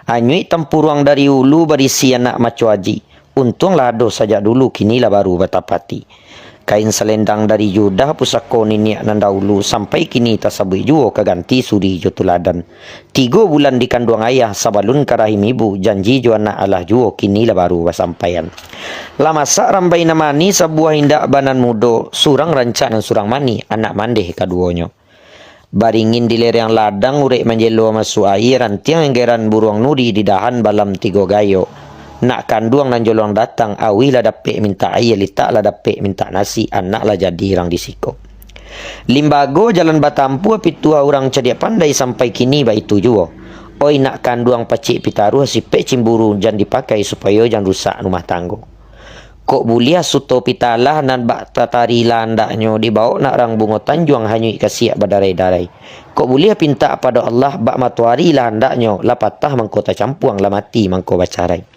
Anyui tempuruang dari ulu berisi anak macuaji. Untunglah ado saja dulu, kinilah baru batapati. Kain selendang dari Judah pusako niniak nan dahulu, sampai kini tasabui juo keganti suri jo tuladan. 3 bulan dikandung ayah sabalun karahim ibu, janji jo anak Allah juo kinilah baru basampaian. Lama sak rambai namani sebuah hindak banan mudo, surang rancak dan surang mani anak mandeh kaduonyo. Baringin di lereng ladang urek manjelo masu air, rantiang enggeran buruang nuri di dahan balam 3 gayo. Nak kanduang nan jolong datang, awi lah dapet minta air, litak lah dapet minta nasi, anak lah jadi orang disiko. Limbago jalan batampu pitua orang cedia pandai sampai kini ba itu juo. Oi nak kanduang pacik pitaruh sipek cimburu jangan dipakai supaya jangan rusak rumah tanggo. Kok bulia suto pitalah nan bak tatari landaknyo dibawa nak rang bungo tanjuang hanyui kasiak badarai-darai. Kok bulia pinta pada Allah bak matuari landaknyo lapatah mangkota campuang la mati mangko bacarai.